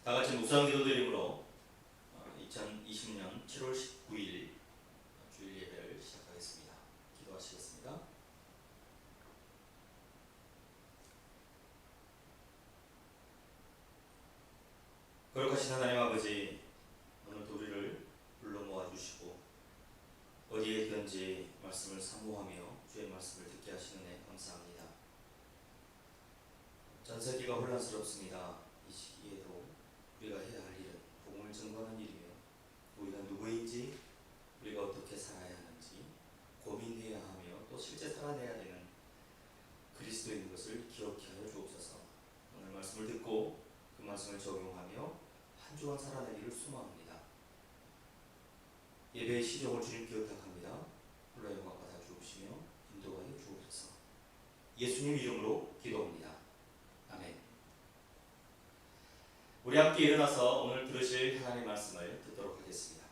다 같이 묵상 기도드림으로 2020년 7월 19일 주일 예배를 시작하겠습니다. 기도하시겠습니다. 거룩하신 하나님 아버지, 오늘도 우리를 불러 모아주시고 어디에 있든지 말씀을 사모하며 주의 말씀을 듣게 하시는 애 감사합니다. 전 세계가 혼란스럽습니다. 이 시기에도 우리가 해야 할 일은 복음을 전하는 일이며 우리가 누구인지, 우리가 어떻게 살아야 하는지 고민해야 하며 또 실제 살아내야 되는 그리스도인 것을 기억해 하여 주옵소서. 오늘 말씀을 듣고 그 말씀을 적용하며 한 주간 살아내기를 소망합니다. 예배의 시종을 주님께 의탁합니다. 불러 영광 받아 주옵시며 인도하여 주옵소서. 예수님 이름으로 기도합니다. 아멘. 우리 함께 일어나서 오늘 들으실 하나님의 말씀을 듣도록 하겠습니다.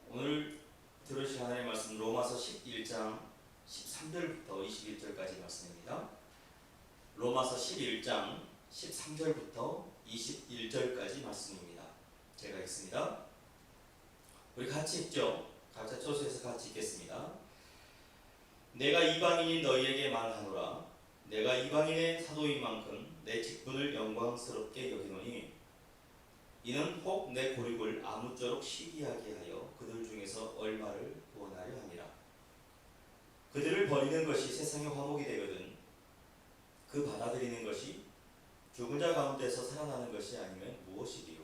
오늘 들으실 하나님의 말씀 로마서 11장 13절부터 21절까지 말씀입니다. 로마서 11장 13절부터 21절까지 말씀입니다. 제가 읽습니다. 우리 같이 읽죠. 각자 처소에서 같이 읽겠습니다. 내가 이방인인 너희에게 말하노라. 내가 이방인의 사도인 만큼 내 직분을 영광스럽게 여기노니 이는 혹 내 고립을 아무쪼록 시기하게 하여 그들 중에서 얼마를 구원하려 함이라. 그들을 버리는 것이 세상의 화목이 되거든 그 받아들이는 것이 죽은 자 가운데서 살아나는 것이 아니면 무엇이리요.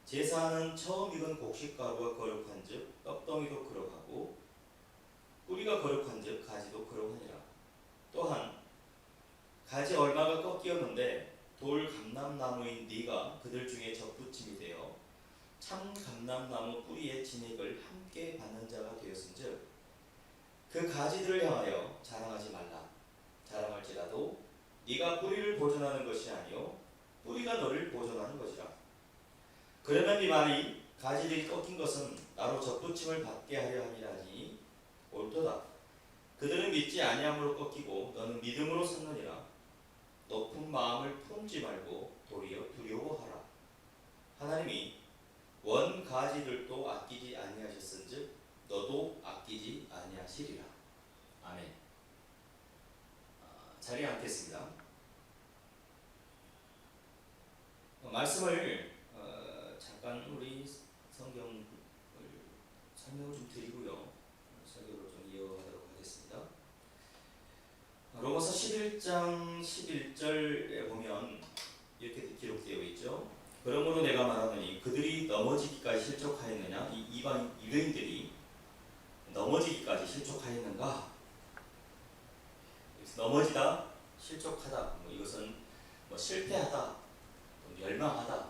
제사는 처음 익은 곡식가루가 거룩한즉 떡덩이도 그러하고 뿌리가 거룩한즉 가지도 그러하니라. 또한 가지 얼마가 꺾이었는데 돌 감람나무인 네가 그들 중에 접붙임이 되어 참 감람나무 뿌리의 진액을 함께 받는 자가 되었은즉 그 가지들을 향하여 자랑하지 말라. 자랑할지라도 네가 뿌리를 보존하는 것이 아니요 뿌리가 너를 보존하는 것이라. 그러면 네 말이 가지들이 꺾인 것은 나로 접붙임을 받게 하려 함이라 하니 옳도다. 그들은 믿지 아니함으로 꺾이고 너는 믿음으로 섰느니라. 높은 마음을 품지 말고 도리어 두려워하라. 하나님이 원 가지들도 아끼지 아니하셨은즉 너도 아끼지 아니하시리라. 아멘. 자리에 앉겠습니다. 말씀을 잠깐 우리 성경을 설명을 좀 드리고요. 설교를 좀 이어가도록 하겠습니다. 로마서 11장 11절에 보면 이렇게 기록되어 있죠. 그러므로 내가 말하노니 그들이 넘어지기까지 실족하였느냐? 이 이방 유대인들이 넘어지기까지 실족하였는가? 넘어지다, 실족하다, 이것은 실패하다, 멸망하다,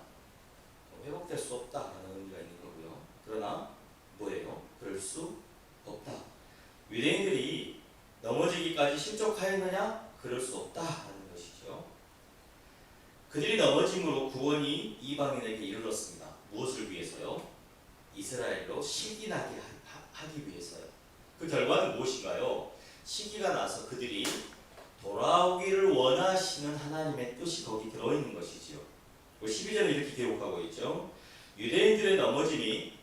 회복될 수 없다라는 의미가 있는 거고요. 그러나 뭐예요? 그럴 수 없다. 유대인들이 넘어지기까지 실족하였느냐? 그럴 수 없다라는 것이죠. 그들이 넘어짐으로 구원이 이방인에게 이르렀습니다. 무엇을 위해서요? 이스라엘로 시기나게 하기 위해서요. 그 결과는 무엇인가요? 시기가 나서 그들이 돌아오기를 원하시는 하나님의 뜻이 거기 들어있는 것이지요. 12절에 이렇게 기록하고 있죠. 유대인들의 넘어짐이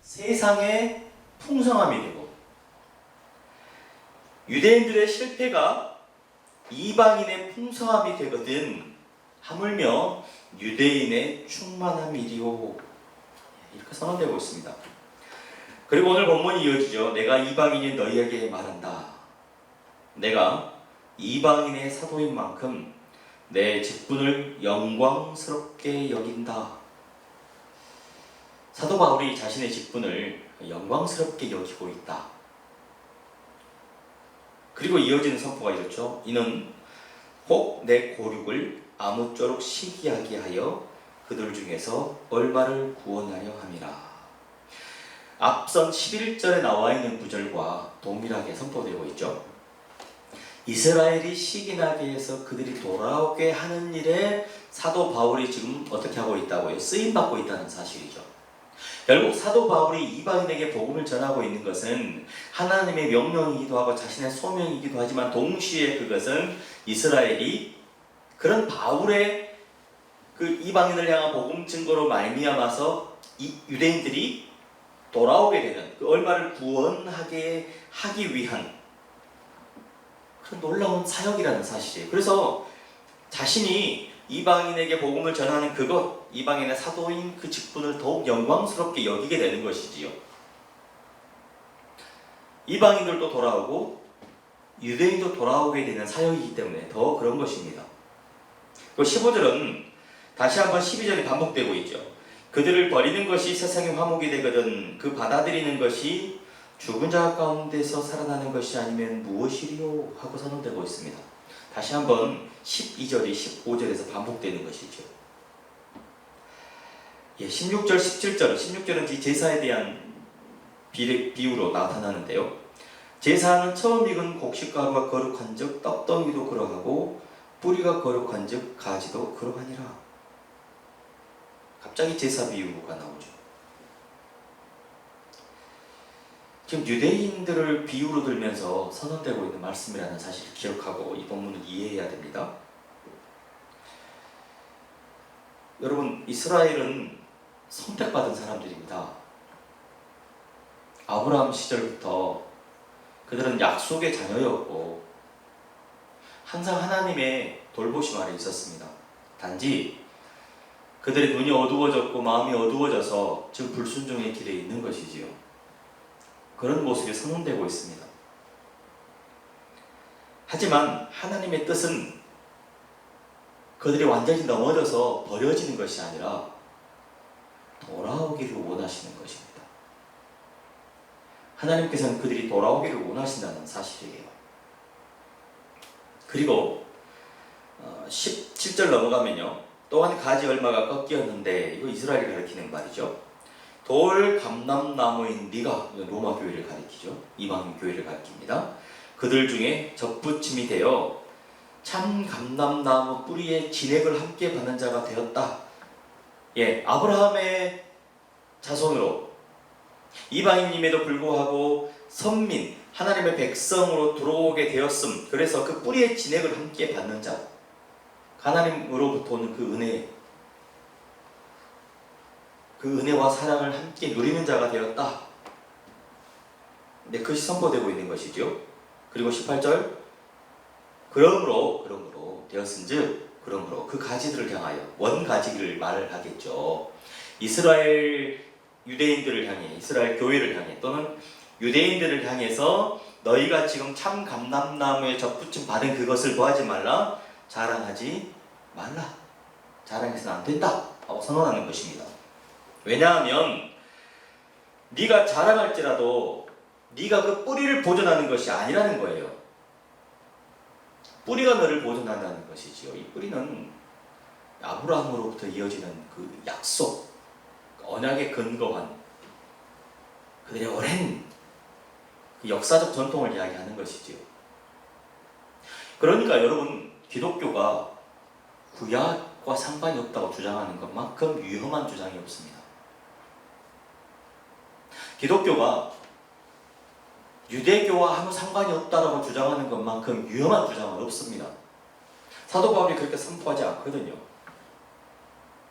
세상의 풍성함이 되고 유대인들의 실패가 이방인의 풍성함이 되거든 하물며 유대인의 충만함이리오. 이렇게 선언되고 있습니다. 그리고 오늘 본문이 이어지죠. 내가 이방인인 너희에게 말한다. 내가 이방인의 사도인 만큼 내 직분을 영광스럽게 여긴다. 사도 바울이 자신의 직분을 영광스럽게 여기고 있다. 그리고 이어지는 선포가 이렇죠. 이는 혹 내 고륙을 아무쪼록 시기하게 하여 그들 중에서 얼마를 구원하려 함이라. 앞선 11절에 나와 있는 구절과 동일하게 선포되고 있죠. 이스라엘이 시기나게 해서 그들이 돌아오게 하는 일에 사도 바울이 지금 어떻게 하고 있다고요? 쓰임받고 있다는 사실이죠. 결국 사도 바울이 이방인에게 복음을 전하고 있는 것은 하나님의 명령이기도 하고 자신의 소명이기도 하지만 동시에 그것은 이스라엘이 그런 바울의 그 이방인을 향한 복음 증거로 말미암아서 이 유대인들이 돌아오게 되는 그 얼마를 구원하게 하기 위한 그런 놀라운 사역이라는 사실이에요. 그래서 자신이 이방인에게 복음을 전하는 그것, 이방인의 사도인 그 직분을 더욱 영광스럽게 여기게 되는 것이지요. 이방인들도 돌아오고 유대인도 돌아오게 되는 사역이기 때문에 더 그런 것입니다. 15절은 다시 한번 12절이 반복되고 있죠. 그들을 버리는 것이 세상의 화목이 되거든 그 받아들이는 것이 죽은 자 가운데서 살아나는 것이 아니면 무엇이리요? 하고 선언되고 있습니다. 다시 한번 12절이 15절에서 반복되는 것이죠. 16절, 17절, 16절은 제사에 대한 비유로 나타나는데요. 제사는 처음 익은 곡식가루가 거룩한 즉 떡덩이도 그러하고 뿌리가 거룩한 즉 가지도 그러하니라. 갑자기 제사 비유가 나오죠. 지금 유대인들을 비유로 들면서 선언되고 있는 말씀이라는 사실을 기억하고 이 본문을 이해해야 됩니다. 여러분, 이스라엘은 선택받은 사람들입니다. 아브라함 시절부터 그들은 약속의 자녀였고 항상 하나님의 돌보심 아래 있었습니다. 단지 그들의 눈이 어두워졌고 마음이 어두워져서 지금 불순종의 길에 있는 것이지요. 그런 모습이 선언되고 있습니다. 하지만 하나님의 뜻은 그들이 완전히 넘어져서 버려지는 것이 아니라 돌아오기를 원하시는 것입니다. 하나님께서는 그들이 돌아오기를 원하신다는 사실이에요. 그리고 17절 넘어가면요. 또한 가지 얼마가 꺾이었는데 이거 이스라엘을 가리키는 말이죠. 돌 감람나무인 네가 로마 교회를 가리키죠. 이방인 교회를 가리킵니다. 그들 중에 접붙임이 되어 참 감람나무 뿌리에 진액을 함께 받는 자가 되었다. 아브라함의 자손으로 이방인임에도 불구하고 선민 하나님의 백성으로 들어오게 되었음. 그래서 그 뿌리의 진액을 함께 받는 자, 하나님으로부터 오는 그 은혜와 사랑을 함께 누리는 자가 되었다. 그것이 선포되고 있는 것이죠. 그리고 18절 그러므로 되었은즉 그러므로 그 가지들을 향하여 원가지를 말을 하겠죠. 이스라엘 유대인들을 향해 이스라엘 교회를 향해 또는 유대인들을 향해서 너희가 지금 참 감람나무에 접붙임 받은 그것을 구하지 말라. 자랑하지 말라. 자랑해서는 안 된다 하고 선언하는 것입니다. 왜냐하면 네가 자랑할지라도 네가 그 뿌리를 보존하는 것이 아니라는 거예요. 뿌리가 너를 보존한다는 것이지요. 이 뿌리는 아브라함으로부터 이어지는 그 약속, 언약에 근거한 그들의 오랜 그 역사적 전통을 이야기하는 것이지요. 그러니까 여러분, 기독교가 구약과 상관이 없다고 주장하는 것만큼 위험한 주장이 없습니다. 기독교가 유대교와 아무 상관이 없다고 주장하는 것만큼 위험한 주장은 없습니다. 사도 바울이 그렇게 선포하지 않거든요.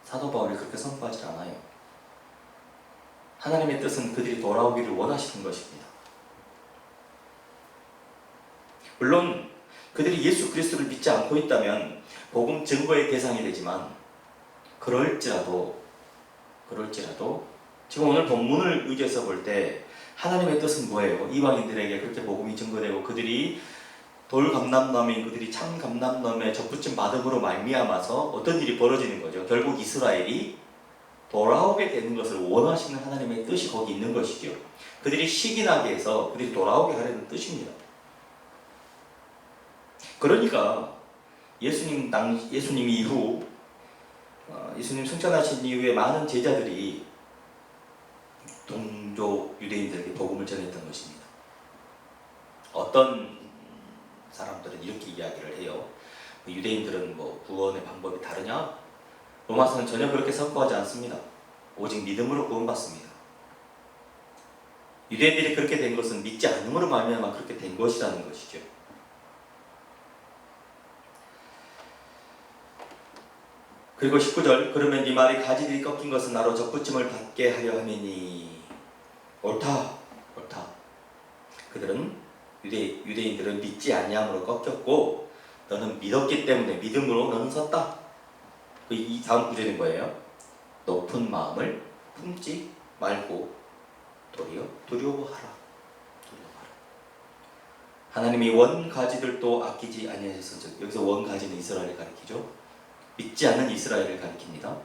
사도 바울이 그렇게 선포하지 않아요. 하나님의 뜻은 그들이 돌아오기를 원하시는 것입니다. 물론 그들이 예수 그리스도를 믿지 않고 있다면 복음 증거의 대상이 되지만 그럴지라도 지금 오늘 본문을 의지해서 볼 때 하나님의 뜻은 뭐예요? 이방인들에게 그렇게 복음이 증거되고 그들이 돌 감람나무인 그들이 참 감람나무에 접붙임 받음으로 말미암아서 어떤 일이 벌어지는 거죠? 결국 이스라엘이 돌아오게 되는 것을 원하시는 하나님의 뜻이 거기 있는 것이죠. 그들이 시기나게 해서 그들이 돌아오게 하려는 뜻입니다. 그러니까 예수님 이후 예수님 승천하신 이후에 많은 제자들이 동족 유대인들에게 복음을 전했던 것입니다. 어떤 사람들은 이렇게 이야기를 해요. 유대인들은 구원의 방법이 다르냐? 로마서는 전혀 그렇게 선포하지 않습니다. 오직 믿음으로 구원받습니다. 유대인들이 그렇게 된 것은 믿지 않음으로 말미암아 그렇게 된 것이라는 것이죠. 그리고 19절, 그러면 네 말이 가지들이 꺾인 것은 나로 적부침을 받게 하려 함이니. 옳다, 옳다. 그들은 유대인들은 믿지 아니함으로 꺾였고 너는 믿었기 때문에 믿음으로 너는 섰다. 이 다음 구절인 거예요. 높은 마음을 품지 말고 도리어 두려워하라. 하나님이 원가지들도 아끼지 아니하셨은즉, 여기서 원가지는 이스라엘을 가리키죠. 믿지 않는 이스라엘을 가리킵니다.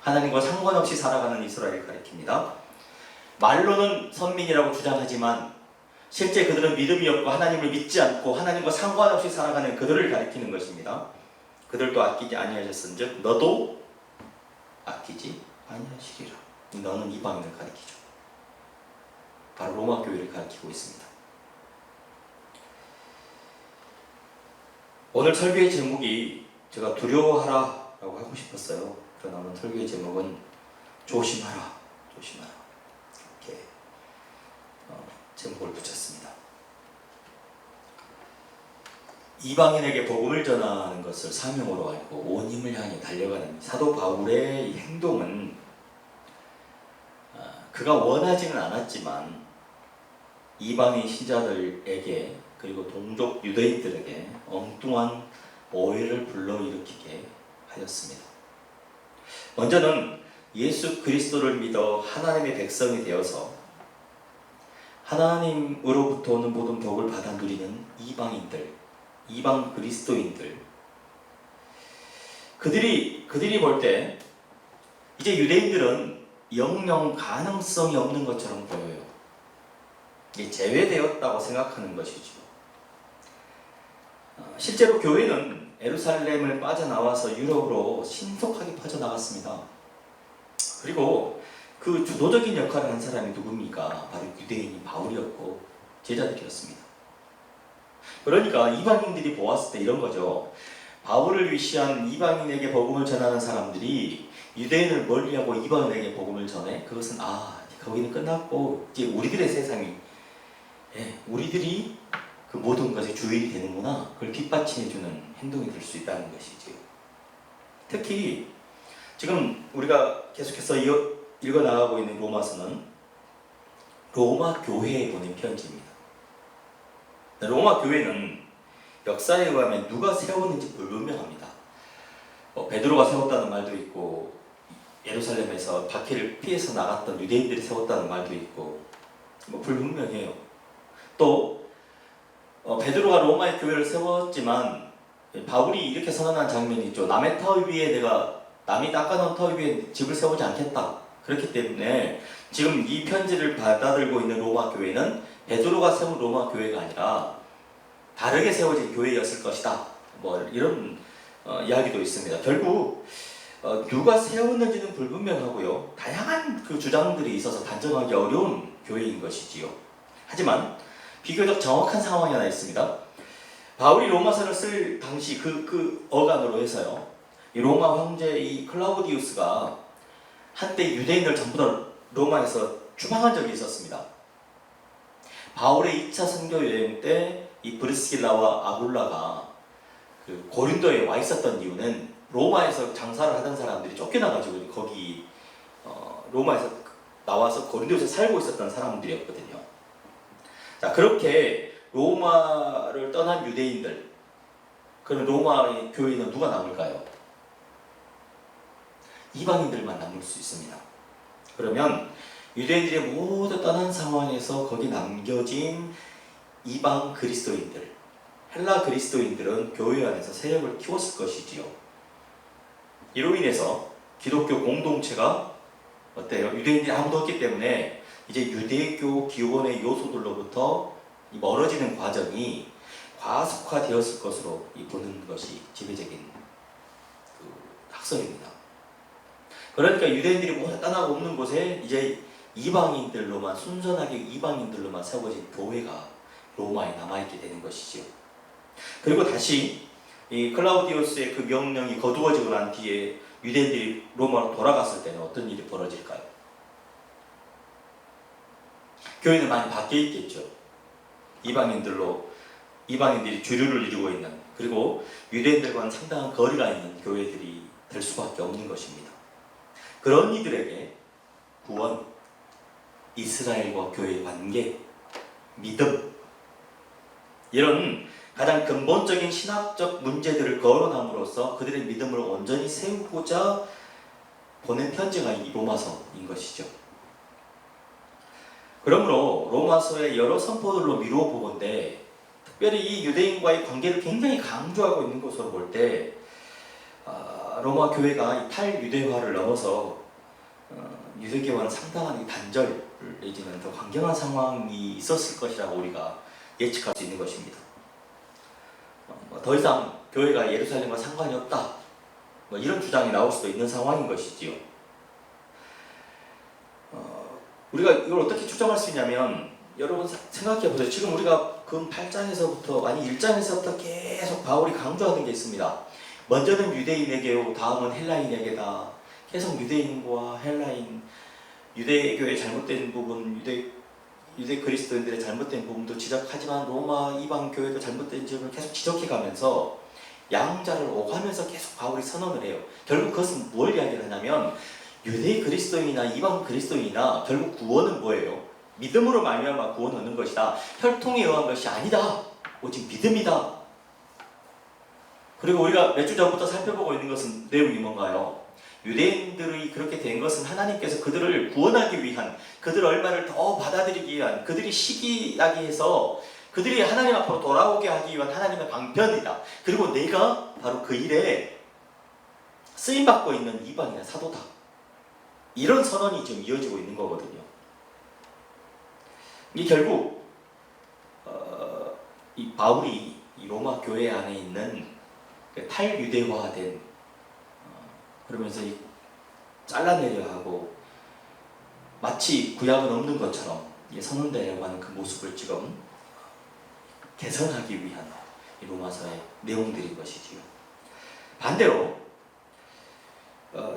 하나님과 상관없이 살아가는 이스라엘을 가리킵니다. 말로는 선민이라고 주장하지만 실제 그들은 믿음이 없고 하나님을 믿지 않고 하나님과 상관없이 살아가는 그들을 가리키는 것입니다. 그들도 아끼지 아니하셨은즉 너도 아끼지 아니하시리라. 너는 이방인을 가리키죠. 바로 로마 교회를 가리키고 있습니다. 오늘 설교의 제목이 제가 두려워하라 라고 하고 싶었어요. 그러나 오늘 설교의 제목은 조심하라, 조심하라, 이렇게 제목을 붙였습니다. 이방인에게 복음을 전하는 것을 사명으로 알고 온 힘을 향해 달려가는 사도 바울의 이 행동은 그가 원하지는 않았지만 이방인 신자들에게 그리고 동족 유대인들에게 엉뚱한 오해를 불러일으키게 하였습니다. 먼저는 예수 그리스도를 믿어 하나님의 백성이 되어서 하나님으로부터 오는 모든 복을 받아 누리는 이방인들, 이방 그리스도인들, 그들이 볼 때 이제 유대인들은 영영 가능성이 없는 것처럼 보여요. 이게 제외되었다고 생각하는 것이죠. 실제로 교회는 예루살렘을 빠져나와서 유럽으로 신속하게 퍼져나갔습니다. 그리고 그 주도적인 역할을 한 사람이 누굽니까? 바로 유대인이 바울이었고 제자들이었습니다. 그러니까 이방인들이 보았을 때 이런 거죠. 바울을 위시한 이방인에게 복음을 전하는 사람들이 유대인을 멀리하고 이방인에게 복음을 전해. 그것은 거기는 끝났고 이제 우리들의 세상이, 우리들이 그 모든 것의 주인이 되는구나. 그걸 뒷받침해주는 행동이 될 수 있다는 것이지요. 특히 지금 우리가 계속해서 읽어나가고 있는 로마서는 로마 교회에 보낸 편지입니다. 로마 교회는 역사에 의하면 누가 세웠는지 불분명합니다. 베드로가 세웠다는 말도 있고 예루살렘에서 박해를 피해서 나갔던 유대인들이 세웠다는 말도 있고 불분명해요. 또 베드로가 로마의 교회를 세웠지만 바울이 이렇게 선언한 장면이 있죠. 남이 닦아놓은 터 위에 집을 세우지 않겠다. 그렇기 때문에 지금 이 편지를 받아들고 있는 로마 교회는 베드로가 세운 로마 교회가 아니라 다르게 세워진 교회였을 것이다. 이런 이야기도 있습니다. 결국 누가 세웠는지는 불분명하고요. 다양한 그 주장들이 있어서 단정하기 어려운 교회인 것이지요. 하지만 비교적 정확한 상황이 하나 있습니다. 바울이 로마서를 쓸 당시 그 어간으로 해서요. 이 로마 황제 이 클라우디우스가 한때 유대인들 전부 다 로마에서 추방한 적이 있었습니다. 바울의 2차 선교 여행 때 이 브리스길라와 아굴라가 그 고린도에 와 있었던 이유는 로마에서 장사를 하던 사람들이 쫓겨나가지고 거기 로마에서 나와서 고린도에서 살고 있었던 사람들이었거든요. 자, 그렇게 로마를 떠난 유대인들, 그럼 로마의 교회는 누가 남을까요? 이방인들만 남을 수 있습니다. 그러면 유대인들이 모두 떠난 상황에서 거기 남겨진 이방 그리스도인들, 헬라 그리스도인들은 교회 안에서 세력을 키웠을 것이지요. 이로 인해서 기독교 공동체가 어때요? 유대인들이 아무도 없기 때문에 이제 유대교 기원의 요소들로부터 멀어지는 과정이 과속화되었을 것으로 보는 것이 지배적인 학설입니다. 그러니까 유대인들이 모두 떠나고 없는 곳에 이제 이방인들로만, 순전하게 이방인들로만 세워진 교회가 로마에 남아있게 되는 것이지요. 그리고 다시 이 클라우디우스의 그 명령이 거두어지고 난 뒤에 유대인들이 로마로 돌아갔을 때는 어떤 일이 벌어질까요? 교회는 많이 바뀌어 있겠죠. 이방인들이 주류를 이루고 있는, 그리고 유대인들과는 상당한 거리가 있는 교회들이 될 수밖에 없는 것입니다. 그런 이들에게 구원, 이스라엘과 교회의 관계, 믿음, 이런 가장 근본적인 신학적 문제들을 거론함으로써 그들의 믿음을 온전히 세우고자 보낸 편지가 이 로마서인 것이죠. 그러므로 로마서의 여러 선포들로 미루어 보건대 특별히 이 유대인과의 관계를 굉장히 강조하고 있는 것으로 볼 때 로마 교회가 이 탈유대화를 넘어서 유대교와는 상당한 단절 내지는 더 강경한 상황이 있었을 것이라고 우리가 예측할 수 있는 것입니다. 더 이상 교회가 예루살렘과 상관이 없다, 이런 주장이 나올 수도 있는 상황인 것이지요. 우리가 이걸 어떻게 추정할 수 있냐면, 여러분 생각해 보세요. 지금 우리가 금 8장에서부터, 아니 1장에서부터 계속 바울이 강조하는 게 있습니다. 먼저는 유대인에게요, 다음은 헬라인에게다. 계속 유대인과 헬라인, 유대교의 잘못된 부분, 유대 그리스도인들의 잘못된 부분도 지적하지만 로마 이방 교회도 잘못된 점을 계속 지적해가면서 양자를 오가면서 계속 바울이 선언을 해요. 결국 그것은 뭘 이야기를 하냐면, 유대 그리스도인이나 이방 그리스도인이나 결국 구원은 뭐예요? 믿음으로 말미암아 구원 얻는 것이다. 혈통에 의한 것이 아니다. 오직 믿음이다. 그리고 우리가 몇 주 전부터 살펴보고 있는 것은 내용이 뭔가요? 유대인들이 그렇게 된 것은 하나님께서 그들을 구원하기 위한, 그들 얼마를 더 받아들이기 위한, 그들이 시기하게 해서 그들이 하나님 앞으로 돌아오게 하기 위한 하나님의 방편이다. 그리고 내가 바로 그 일에 쓰임받고 있는 이방인의 사도다. 이런 선언이 지금 이어지고 있는 거거든요. 이 결국 이 바울이 이 로마 교회 안에 있는 탈유대화된, 그러면서 이 잘라내려 하고 마치 구약은 없는 것처럼 선언되려고 하는 그 모습을 지금 개선하기 위한 이 로마서의 내용들인 것이지요. 반대로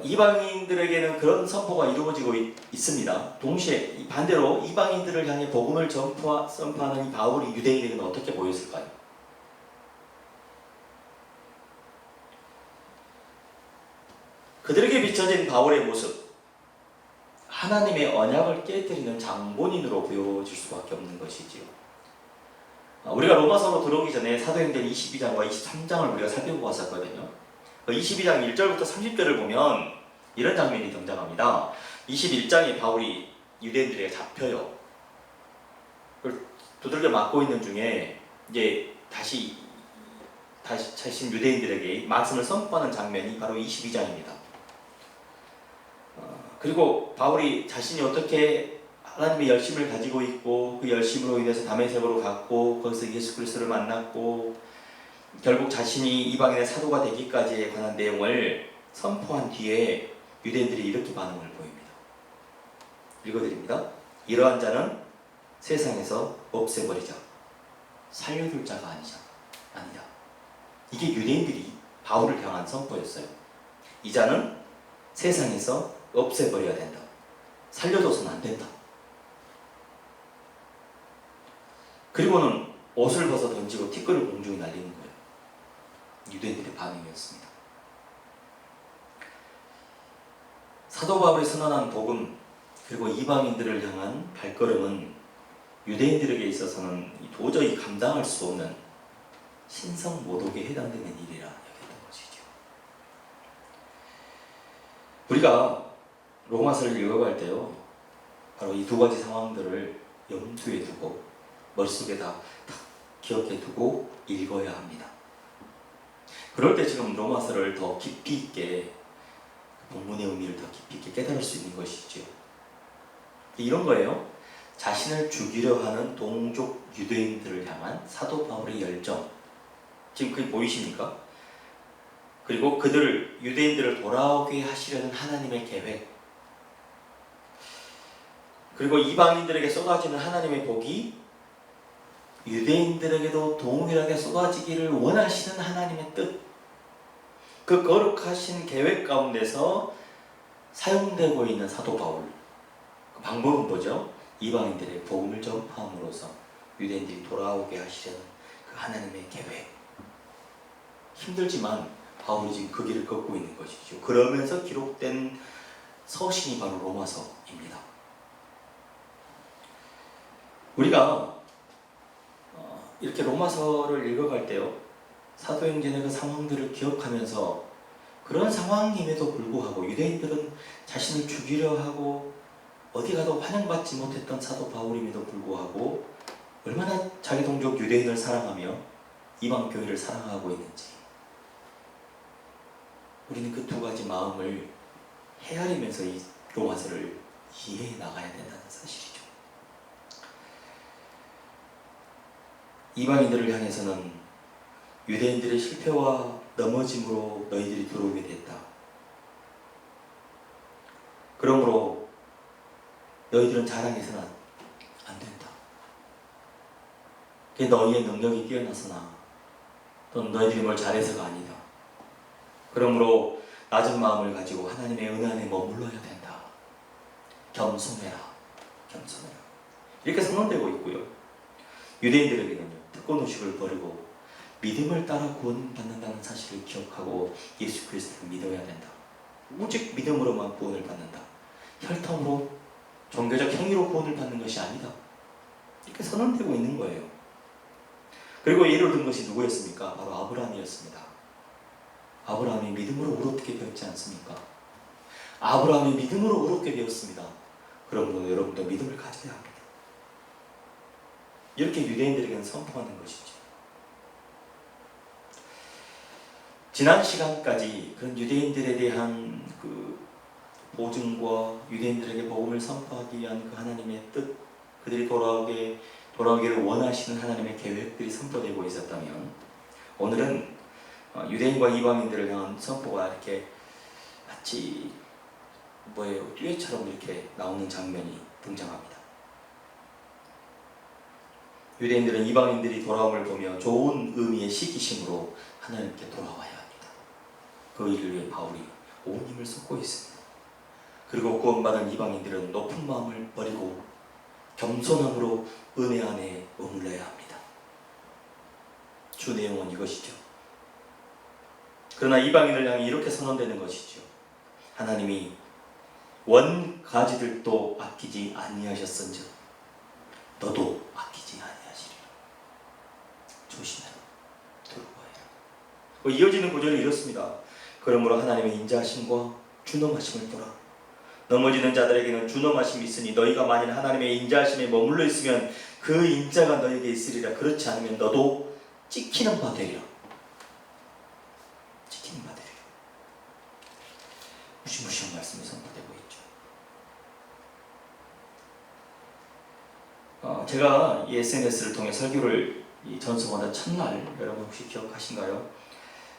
이방인들에게는 그런 선포가 이루어지고 있습니다. 동시에 반대로 이방인들을 향해 복음을 선포하는 이 바울이 유대인에게는 어떻게 보였을까요? 그들에게 비춰진 바울의 모습, 하나님의 언약을 깨뜨리는 장본인으로 보여질 수밖에 없는 것이지요. 우리가 로마서로 들어오기 전에 사도행전 22장과 23장을 우리가 살펴보고 왔었거든요. 22장 1절부터 30절을 보면 이런 장면이 등장합니다. 21장에 바울이 유대인들에게 잡혀요. 두들겨 맞고 있는 중에 이제 다시 자신 유대인들에게 말씀을 선포하는 장면이 바로 22장입니다. 그리고 바울이 자신이 어떻게 하나님의 열심을 가지고 있고 그 열심으로 인해서 다메섹으로 갔고 거기서 예수 그리스도를 만났고 결국 자신이 이방인의 사도가 되기까지에 관한 내용을 선포한 뒤에 유대인들이 이렇게 반응을 보입니다. 읽어드립니다. 이러한 자는 세상에서 없애버리자. 살려둘 자가 아니다. 이게 유대인들이 바울을 향한 선포였어요. 이 자는 세상에서 없애버려야 된다. 살려둬서는 안 된다. 그리고는 옷을 벗어 던지고 티끌을 공중에 날리는 거예요. 유대인들의 반응이었습니다. 사도 바울이 선언한 복음, 그리고 이방인들을 향한 발걸음은 유대인들에게 있어서는 도저히 감당할 수 없는 신성모독에 해당되는 일이라 여겼던 것이죠. 우리가 로마서를 읽어갈 때요, 바로 이 두 가지 상황들을 염두에 두고 머릿속에다 기억해 두고 읽어야 합니다. 그럴 때 지금 로마서를 더 깊이 있게, 본문의 의미를 더 깊이 있게 깨달을 수 있는 것이죠. 이런 거예요. 자신을 죽이려 하는 동족 유대인들을 향한 사도 바울의 열정, 지금 그게 보이십니까? 그리고 유대인들을 돌아오게 하시려는 하나님의 계획, 그리고 이방인들에게 쏟아지는 하나님의 복이 유대인들에게도 동일하게 쏟아지기를 원하시는 하나님의 뜻, 그 거룩하신 계획 가운데서 사용되고 있는 사도 바울, 그 방법은 뭐죠? 이방인들의 복음을 전파함으로써 유대인들이 돌아오게 하시려는 그 하나님의 계획. 힘들지만 바울이 지금 그 길을 걷고 있는 것이죠. 그러면서 기록된 서신이 바로 로마서입니다. 우리가 이렇게 로마서를 읽어갈 때요, 사도행전의 그 상황들을 기억하면서 그런 상황임에도 불구하고 유대인들은 자신을 죽이려 하고 어디 가도 환영받지 못했던 사도 바울임에도 불구하고 얼마나 자기 동족 유대인을 사랑하며 이방 교회를 사랑하고 있는지, 우리는 그 두 가지 마음을 헤아리면서 이 로마서를 이해해 나가야 된다는 사실이죠. 이방인들을 향해서는 유대인들의 실패와 넘어짐으로 너희들이 들어오게 됐다. 그러므로 너희들은 자랑해서는 안 된다. 그게 너희의 능력이 뛰어나서나 또는 너희들이 뭘 잘해서가 아니다. 그러므로 낮은 마음을 가지고 하나님의 은혜 안에 머물러야 된다. 겸손해라. 겸손해라. 이렇게 선언되고 있고요. 유대인들에게는요, 특권의식을 버리고 믿음을 따라 구원받는다는 사실을 기억하고 예수 그리스도를 믿어야 된다. 오직 믿음으로만 구원을 받는다. 혈통으로, 종교적 행위로 구원을 받는 것이 아니다. 이렇게 선언되고 있는 거예요. 그리고 예를 든 것이 누구였습니까? 바로 아브라함이었습니다. 아브라함이 믿음으로 의롭게 되었지 않습니까? 아브라함이 믿음으로 의롭게 되었습니다. 그러므로 여러분도 믿음을 가져야 합니다. 이렇게 유대인들에게는 선포하는 것이죠. 지난 시간까지 그런 유대인들에 대한 그 보증과 유대인들에게 복음을 선포하기 위한 그 하나님의 뜻, 그들이 돌아오기를 원하시는 하나님의 계획들이 선포되고 있었다면, 오늘은 유대인과 이방인들을 향한 선포가 이렇게 마치 듀엣처럼 이렇게 나오는 장면이 등장합니다. 유대인들은 이방인들이 돌아옴을 보며 좋은 의미의 시기심으로 하나님께 돌아와야 합니다. 그 일을 위해 바울이 온 힘을 쏟고 있습니다. 그리고 구원받은 이방인들은 높은 마음을 버리고 겸손함으로 은혜 안에 머물러야 합니다. 주 내용은 이것이죠. 그러나 이방인을 향해 이렇게 선언되는 것이죠. 하나님이 원가지들도 아끼지 아니하셨은즉 너도 아끼지 아니하시리라. 조심해라. 두려워해라. 이어지는 구절이 이렇습니다. 그러므로 하나님의 인자하심과 준엄하심을 보라. 넘어지는 자들에게는 준엄하심이 있으니 너희가 만일 하나님의 인자하심에 머물러 있으면 그 인자가 너에게 있으리라. 그렇지 않으면 너도 찍히는 바 되리라. 찍히는 바 되리라. 무시무시한 말씀이 선포되고 있죠. 제가 이 SNS를 통해 설교를 전송하던 첫날, 여러분 혹시 기억하신가요?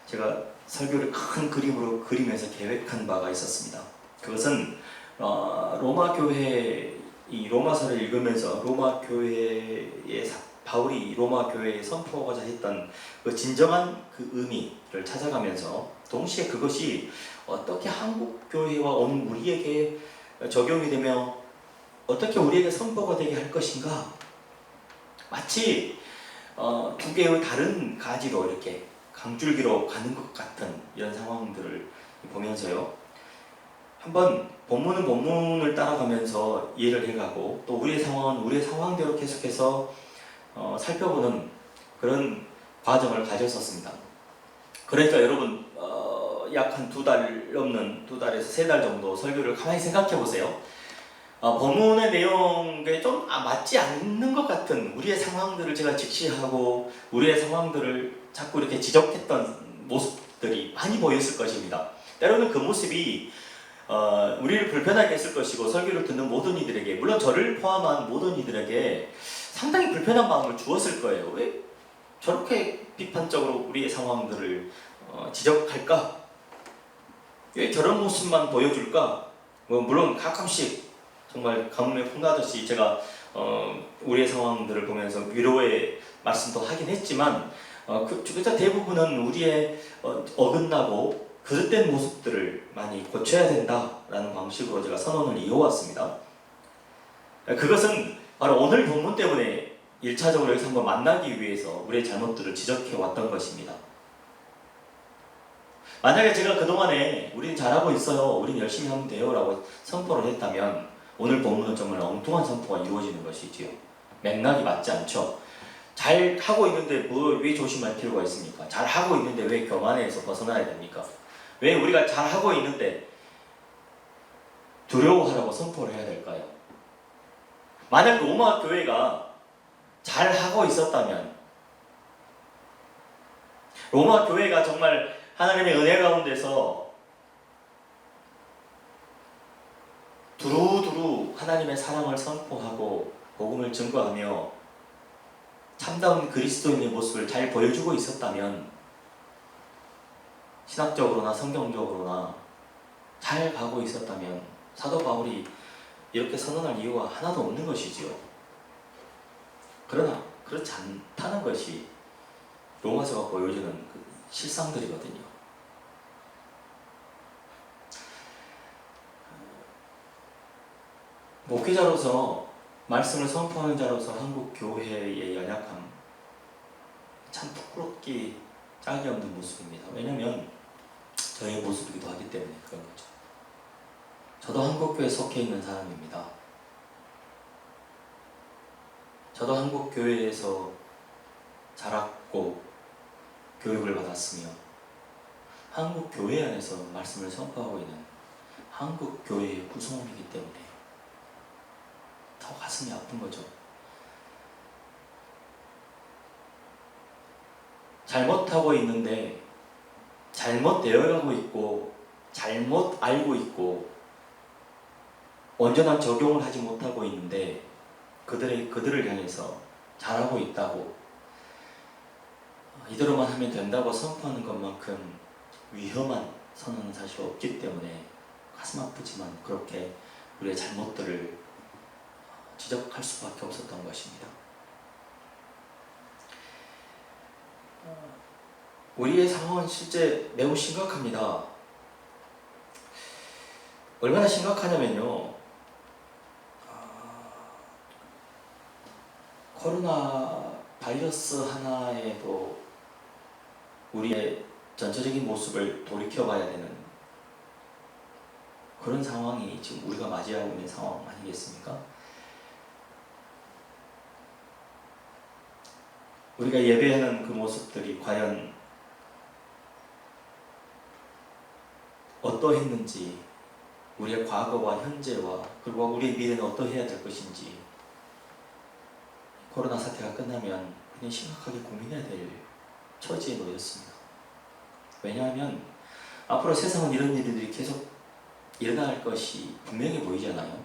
제가 설교를 큰 그림으로 그리면서 계획한 바가 있었습니다. 그것은 로마 교회, 이 로마서를 읽으면서 로마 교회의 바울이 로마 교회에 선포하고자 했던 그 진정한 그 의미를 찾아가면서 동시에 그것이 어떻게 한국 교회와 오늘 우리에게 적용이 되며 어떻게 우리에게 선포가 되게 할 것인가, 마치 두 개의 다른 가지로 이렇게 강줄기로 가는 것 같은 이런 상황들을 보면서요, 한번 본문은 본문을 따라가면서 이해를 해가고 또 우리의 상황은 우리의 상황대로 계속해서 살펴보는 그런 과정을 가졌었습니다. 그러니까 여러분 약 한 2달 넘는 2달에서 3달 정도 설교를 가만히 생각해 보세요. 본문의 내용에 좀 맞지 않는 것 같은 우리의 상황들을 제가 직시하고 우리의 상황들을 자꾸 이렇게 지적했던 모습들이 많이 보였을 것입니다. 때로는 그 모습이 우리를 불편하게 했을 것이고 설교를 듣는 모든 이들에게, 물론 저를 포함한 모든 이들에게 상당히 불편한 마음을 주었을 거예요. 왜 저렇게 비판적으로 우리의 상황들을 지적할까? 왜 저런 모습만 보여줄까? 물론 가끔씩 정말 가뭄에 콩나듯이 제가 우리의 상황들을 보면서 위로의 말씀도 하긴 했지만 그저 대부분은 우리의 어긋나고 그릇된 모습들을 많이 고쳐야 된다라는 방식으로 제가 선언을 이어왔습니다. 그것은 바로 오늘 본문 때문에 1차적으로 여기서 한번 만나기 위해서 우리의 잘못들을 지적해 왔던 것입니다. 만약에 제가 그동안에 우린 잘하고 있어요, 우린 열심히 하면 돼요 라고 선포를 했다면 오늘 본문은 정말 엉뚱한 선포가 이루어지는 것이지요. 맥락이 맞지 않죠. 잘 하고 있는데 왜 조심할 필요가 있습니까? 잘 하고 있는데 왜 교만에서 벗어나야 됩니까? 왜 우리가 잘 하고 있는데 두려워하라고 선포를 해야 될까요? 만약 로마 교회가 잘 하고 있었다면, 로마 교회가 정말 하나님의 은혜 가운데서 두루두루 하나님의 사랑을 선포하고 복음을 증거하며 참다운 그리스도인의 모습을 잘 보여주고 있었다면, 신학적으로나 성경적으로나 잘 가고 있었다면 사도 바울이 이렇게 선언할 이유가 하나도 없는 것이지요. 그러나 그렇지 않다는 것이 로마서가 보여주는 그 실상들이거든요. 목회자로서, 말씀을 선포하는 자로서 한국 교회의 연약함, 참 부끄럽기 짝이 없는 모습입니다. 왜냐하면 저의 모습이기도 하기 때문에 그런 거죠. 저도 한국교회에 속해 있는 사람입니다. 저도 한국교회에서 자랐고 교육을 받았으며 한국교회 안에서 말씀을 선포하고 있는 한국교회의 구성원이기 때문에 더 가슴이 아픈 거죠. 잘못하고 있는데 잘못 되어가고 있고 잘못 알고 있고 온전한 적용을 하지 못하고 있는데 그들을 향해서 잘하고 있다고, 이대로만 하면 된다고 선포하는 것만큼 위험한 선언은 사실 없기 때문에 가슴 아프지만 그렇게 우리의 잘못들을 지적할 수밖에 없었던 것입니다. 우리의 상황은 실제 매우 심각합니다. 얼마나 심각하냐면요, 코로나 바이러스 하나에도 우리의 전체적인 모습을 돌이켜봐야 되는 그런 상황이 지금 우리가 맞이하고 있는 상황 아니겠습니까? 우리가 예배하는 그 모습들이 과연 어떠했는지, 우리의 과거와 현재와 그리고 우리의 미래는 어떠해야 될 것인지 코로나 사태가 끝나면 그냥 심각하게 고민해야 될 처지에 놓였습니다. 왜냐하면 앞으로 세상은 이런 일들이 계속 일어날 것이 분명해 보이잖아요.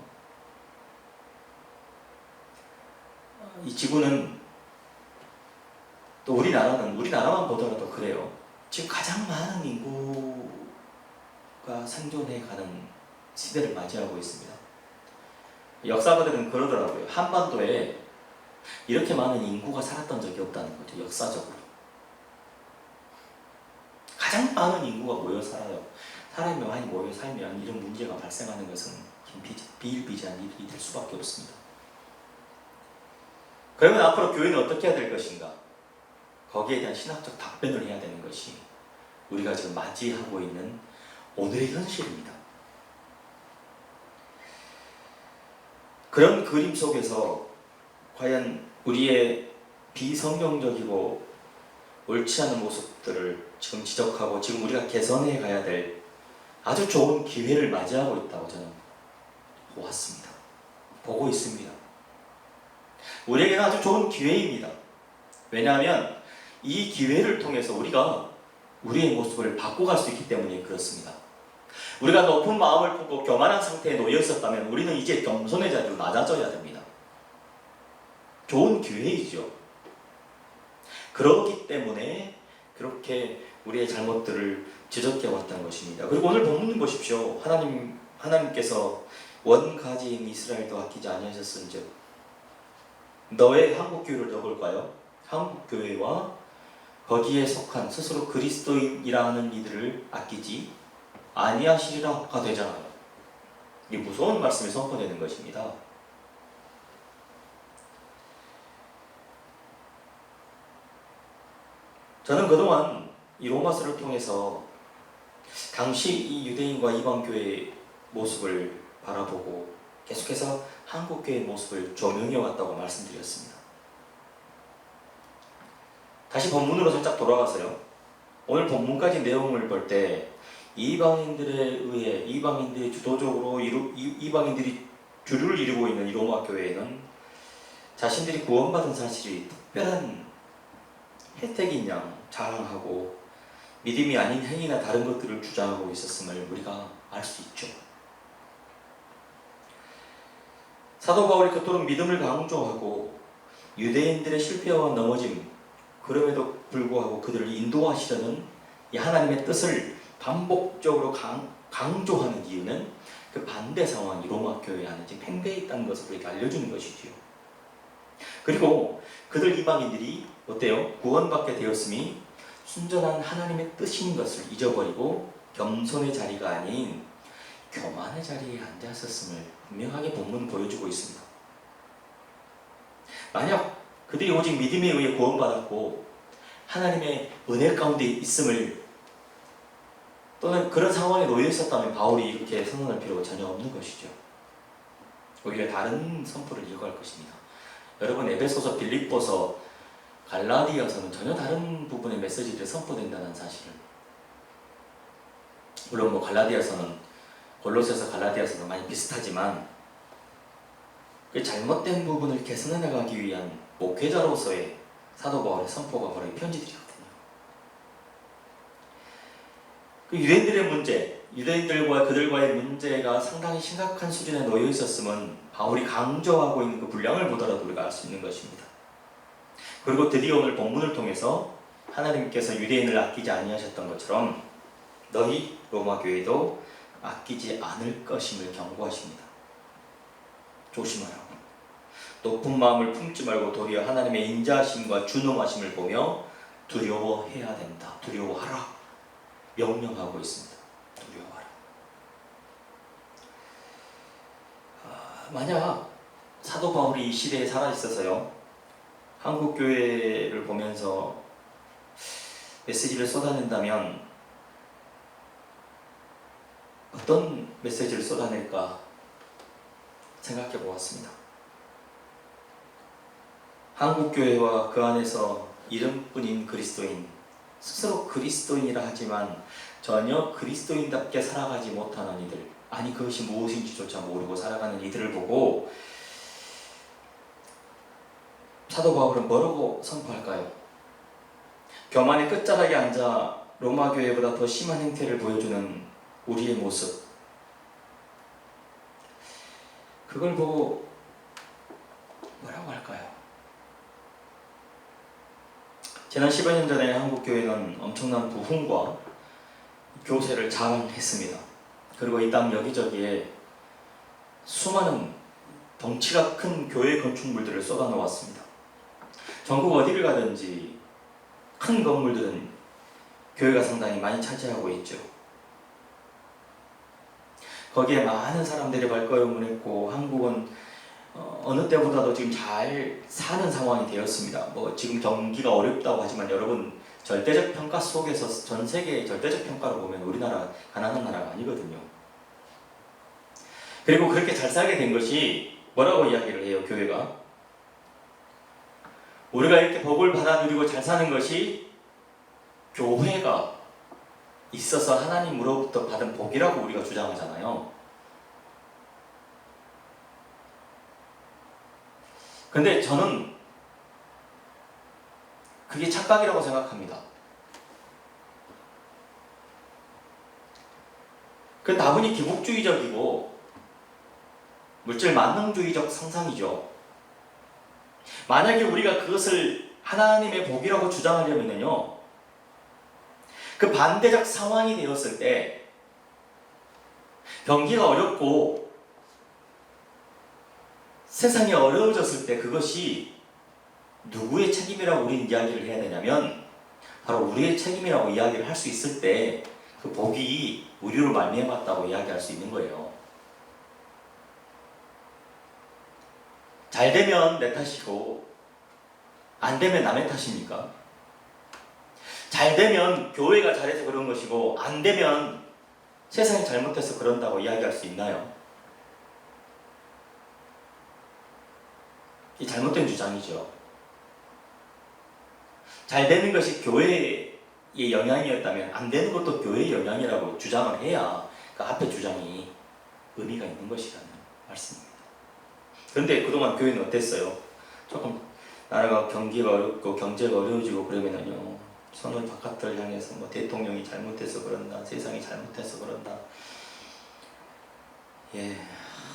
이 지구는, 또 우리나라만 보더라도 그래요. 지금 가장 많은 인구가 생존해가는 시대를 맞이하고 있습니다. 역사가들은 그러더라고요. 한반도에 이렇게 많은 인구가 살았던 적이 없다는 거죠. 역사적으로 가장 많은 인구가 모여 살아요. 사람이 많이 모여 살면 이런 문제가 발생하는 것은 비일비재한 일이 될 수밖에 없습니다. 그러면 앞으로 교회는 어떻게 해야 될 것인가? 거기에 대한 신학적 답변을 해야 되는 것이 우리가 지금 맞이하고 있는 오늘의 현실입니다. 그런 그림 속에서 과연 우리의 비성경적이고 옳지 않은 모습들을 지금 지적하고 지금 우리가 개선해 가야 될 아주 좋은 기회를 맞이하고 있다고 저는 보았습니다. 보고 있습니다. 우리에게는 아주 좋은 기회입니다. 왜냐하면 이 기회를 통해서 우리가 우리의 모습을 바꿔갈 수 있기 때문에 그렇습니다. 우리가 높은 마음을 품고 교만한 상태에 놓여 있었다면 우리는 이제 겸손의 자리로 낮아져야 됩니다. 좋은 기회이죠. 그렇기 때문에 그렇게 우리의 잘못들을 지적해 왔다는 것입니다. 그리고 오늘 본문 보십시오. 하나님께서 원가지인 이스라엘도 아끼지 아니하셨은즉 너의 한국교회를 적을까요? 한국교회와 거기에 속한 스스로 그리스도인이라는 이들을 아끼지 아니하시리라가 되잖아요. 이게 무서운 말씀이 선포되는 것입니다. 저는 그동안 이 로마서를 통해서 당시 이 유대인과 이방교회의 모습을 바라보고 계속해서 한국교회의 모습을 조명해 왔다고 말씀드렸습니다. 다시 본문으로 살짝 돌아가서요. 오늘 본문까지 내용을 볼 때 이방인들에 의해 이방인들이 주도적으로 이방인들이 주류를 이루고 있는 이 로마 교회에는 자신들이 구원받은 사실이 특별한 혜택인 양 자랑하고 믿음이 아닌 행위나 다른 것들을 주장하고 있었음을 우리가 알 수 있죠. 사도 바울이 그토록 믿음을 강조하고 유대인들의 실패와 넘어짐, 그럼에도 불구하고 그들을 인도하시려는 이 하나님의 뜻을 반복적으로 강조하는 이유는 그 반대 상황이 로마 교회 안에 지금 팽배해 있다는 것을 우리에게 알려주는 것이지요. 그리고 그들 이방인들이 어때요? 구원받게 되었음이 순전한 하나님의 뜻인 것을 잊어버리고 겸손의 자리가 아닌 교만의 자리에 앉아 있었음을 분명하게 본문은 보여주고 있습니다. 만약 그들이 오직 믿음에 의해 구원받았고 하나님의 은혜 가운데 있음을 또는 그런 상황에 놓여 있었다면 바울이 이렇게 선언할 필요가 전혀 없는 것이죠. 오히려 다른 선포를 이어갈 것입니다. 여러분, 에베소서, 빌립보서, 갈라디아서는 전혀 다른 부분의 메시지를 선포된다는 사실을, 물론 뭐 갈라디아서는 골로새서, 갈라디아서는 많이 비슷하지만 그 잘못된 부분을 개선해 나가기 위한 목회자로서의 사도 바울의 선포가 바로 이 편지들이거든요. 그 유대인들의 문제, 유대인들과 그들과의 문제가 상당히 심각한 수준에 놓여 있었음은 바울이 강조하고 있는 그 분량을 보더라도 우리가 알 수 있는 것입니다. 그리고 드디어 오늘 본문을 통해서 하나님께서 유대인을 아끼지 아니하셨던 것처럼 너희 로마 교회도 아끼지 않을 것임을 경고하십니다. 조심하라고. 높은 마음을 품지 말고 도리어 하나님의 인자하심과 준엄하심을 보며 두려워해야 된다. 두려워하라. 명령하고 있습니다. 두려워하라. 만약 사도 바울이 이 시대에 살아있어서요, 한국 교회를 보면서 메시지를 쏟아낸다면 어떤 메시지를 쏟아낼까 생각해 보았습니다. 한국 교회와 그 안에서 이름뿐인 그리스도인, 스스로 그리스도인이라 하지만 전혀 그리스도인답게 살아가지 못하는 이들, 아니 그것이 무엇인지조차 모르고 살아가는 이들을 보고 사도 바울은 뭐라고 선포할까요? 교만의 끝자락에 앉아 로마 교회보다 더 심한 행태를 보여주는 우리의 모습, 그걸 보고 뭐라고 할까요? 지난 10여 년 전에 한국 교회는 엄청난 부흥과 교세를 자랑했습니다. 그리고 이 땅 여기저기에 수많은 덩치가 큰 교회 건축물들을 쏟아놓았습니다. 전국 어디를 가든지 큰 건물들은 교회가 상당히 많이 차지하고 있죠. 거기에 많은 사람들이 발걸음을 했고 한국은 어느 때보다도 지금 잘 사는 상황이 되었습니다. 뭐 지금 경기가 어렵다고 하지만 여러분, 절대적 평가 속에서 전 세계의 절대적 평가로 보면 우리나라 가난한 나라가 아니거든요. 그리고 그렇게 잘 살게 된 것이 뭐라고 이야기를 해요, 교회가? 우리가 이렇게 복을 받아 누리고 잘 사는 것이 교회가 있어서 하나님으로부터 받은 복이라고 우리가 주장하잖아요. 근데 저는 그게 착각이라고 생각합니다. 그 다분히 기복주의적이고 물질 만능주의적 상상이죠. 만약에 우리가 그것을 하나님의 복이라고 주장하려면요, 그 반대적 상황이 되었을 때 경기가 어렵고 세상이 어려워졌을 때 그것이 누구의 책임이라고 우리는 이야기를 해야 되냐면 바로 우리의 책임이라고 이야기를 할 수 있을 때 그 복이 우리로 말미암았다고 이야기할 수 있는 거예요. 잘 되면 내 탓이고 안 되면 남의 탓입니까? 잘 되면 교회가 잘해서 그런 것이고 안 되면 세상이 잘못해서 그런다고 이야기할 수 있나요? 이 잘못된 주장이죠. 잘 되는 것이 교회의 영향이었다면 안 되는 것도 교회의 영향이라고 주장을 해야 그 앞에 주장이 의미가 있는 것이라는 말씀입니다. 그런데 그동안 교회는 어땠어요? 조금 나라가 경기가 어렵고 경제가 어려워지고 그러면은요, 손을 바깥을 향해서 뭐 대통령이 잘못해서 그런다, 세상이 잘못해서 그런다,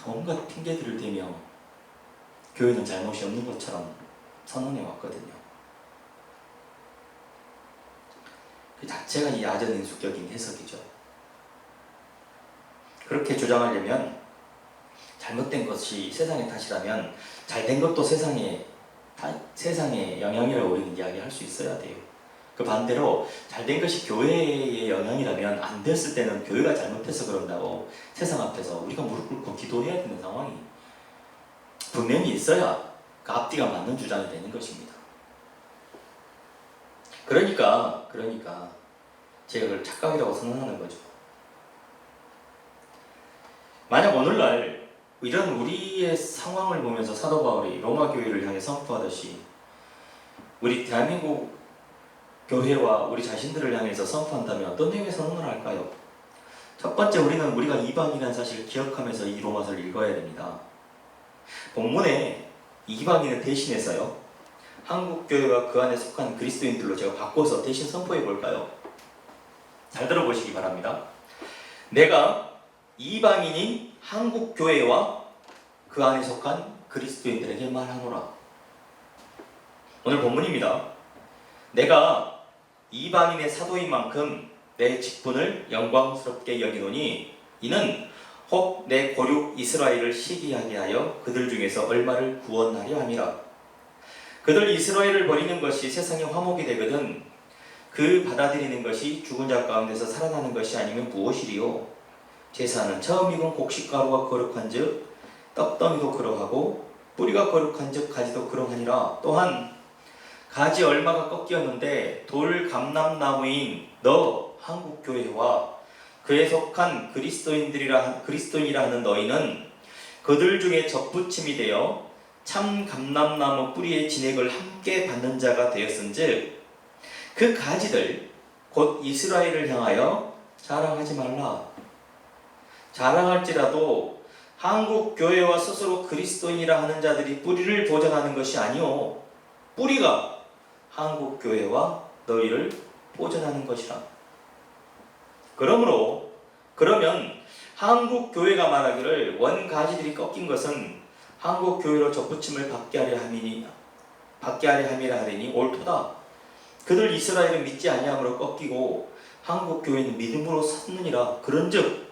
온갖 핑계들을 대며 교회는 잘못이 없는 것처럼 선언해 왔거든요. 그 자체가 이 야전인수격인 해석이죠. 그렇게 주장하려면 잘못된 것이 세상의 탓이라면 잘된 것도 세상의 영향이라고 우리는 이야기할 수 있어야 돼요. 그 반대로 잘된 것이 교회의 영향이라면 안 됐을 때는 교회가 잘못해서 그런다고 세상 앞에서 우리가 무릎 꿇고 기도해야 되는 상황이 분명히 있어야 그 앞뒤가 맞는 주장이 되는 것입니다. 그러니까 제가 그걸 착각이라고 선언하는 거죠. 만약 오늘날 이런 우리의 상황을 보면서 사도 바울이 로마 교회를 향해 선포하듯이 우리 대한민국 교회와 우리 자신들을 향해서 선포한다면 어떤 내용의 선언을 할까요? 첫 번째, 우리가 이방인이라는 사실을 기억하면서 이 로마서를 읽어야 됩니다. 본문에 이방인을 대신해서요, 한국교회와 그 안에 속한 그리스도인들로 제가 바꿔서 대신 선포해 볼까요? 잘 들어보시기 바랍니다. 내가 이방인인 한국교회와 그 안에 속한 그리스도인들에게 말하노라. 오늘 본문입니다. 내가 이방인의 사도인 만큼 내 직분을 영광스럽게 여기노니 이는 혹 내 고륙 이스라엘을 시기하게 하여 그들 중에서 얼마를 구원하려 함이라. 그들 이스라엘을 버리는 것이 세상의 화목이 되거든 그 받아들이는 것이 죽은 자 가운데서 살아나는 것이 아니면 무엇이리요? 제사는 처음 익은 곡식가루가 거룩한즉 떡덩이도 그러하고 뿌리가 거룩한즉 가지도 그러하니라. 또한 가지 얼마가 꺾였는데 돌 감람나무인 너 한국교회와 그에 속한 그리스도인이라 하는 너희는 그들 중에 접붙임이 되어 참 감람나무 뿌리의 진액을 함께 받는 자가 되었은즉 그 가지들 곧 이스라엘을 향하여 자랑하지 말라. 자랑할지라도 한국 교회와 스스로 그리스도인이라 하는 자들이 뿌리를 보전하는 것이 아니오 뿌리가 한국 교회와 너희를 보전하는 것이라. 그러면 한국 교회가 말하기를 원 가지들이 꺾인 것은 한국 교회로 접붙임을 받게 하려 함이라 하리니 옳도다. 그들 이스라엘은 믿지 아니함으로 꺾이고 한국 교회는 믿음으로 섰느니라. 그런즉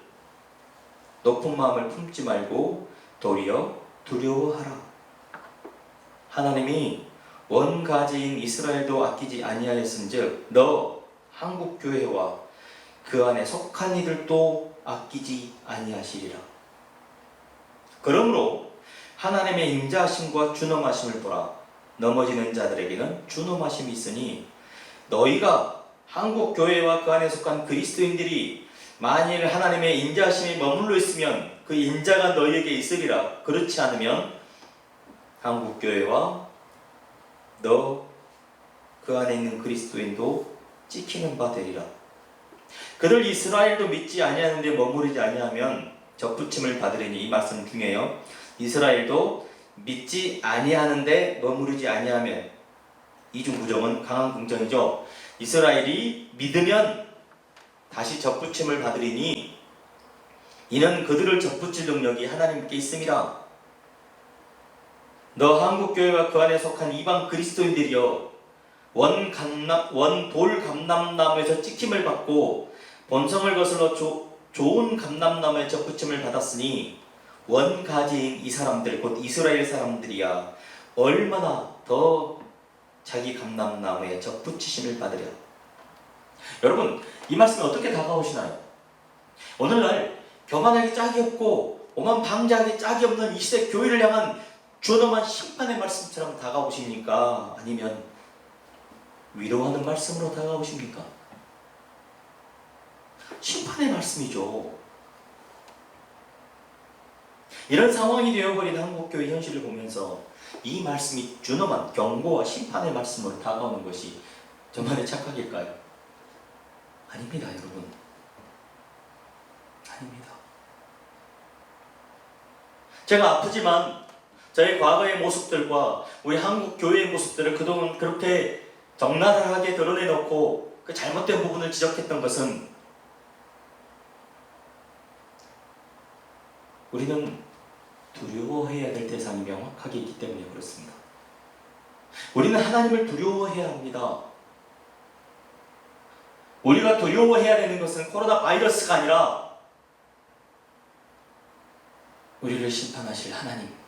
높은 마음을 품지 말고 도리어 두려워하라. 하나님이 원 가지인 이스라엘도 아끼지 아니하였은즉 너 한국 교회와 그 안에 속한 이들도 아끼지 아니하시리라. 그러므로 하나님의 인자하심과 준엄하심을 보라. 넘어지는 자들에게는 준엄하심이 있으니 너희가 한국 교회와 그 안에 속한 그리스도인들이 만일 하나님의 인자하심이 머물러 있으면 그 인자가 너희에게 있으리라. 그렇지 않으면 한국 교회와 너 그 안에 있는 그리스도인도 찍히는 바 되리라. 그들 이스라엘도 믿지 아니하는데 머무르지 아니하면 접붙임을 받으리니. 이 말씀 중에요, 이스라엘도 믿지 아니하는데 머무르지 아니하면, 이중 구정은 강한 긍정이죠. 이스라엘이 믿으면 다시 접붙임을 받으리니 이는 그들을 접붙일 능력이 하나님께 있음이라. 너 한국교회와 그 안에 속한 이방 그리스도인들이여 원 돌 감람나무에서 찍힘을 받고 본성을 거슬러 좋은 감람나무에 접붙임을 받았으니 원 가지인 이 사람들 곧 이스라엘 사람들이야 얼마나 더 자기 감람나무에 접붙이심을 받으랴. 여러분, 이 말씀이 어떻게 다가오시나요? 오늘날 교만하기 짝이 없고 오만 방자하기 짝이 없는 이 시대 교회를 향한 준엄한 심판의 말씀처럼 다가오십니까? 아니면 위로하는 말씀으로 다가오십니까? 심판의 말씀이죠. 이런 상황이 되어버린 한국교회 현실을 보면서 이 말씀이 준엄한 경고와 심판의 말씀으로 다가오는 것이 저만의 착각일까요? 아닙니다, 여러분. 아닙니다. 제가 아프지만 저의 과거의 모습들과 우리 한국 교회의 모습들을 그동안 그렇게 적나라하게 드러내놓고 그 잘못된 부분을 지적했던 것은 우리는 두려워해야 될 대상이 명확하게 있기 때문에 그렇습니다. 우리는 하나님을 두려워해야 합니다. 우리가 두려워해야 되는 것은 코로나 바이러스가 아니라 우리를 심판하실 하나님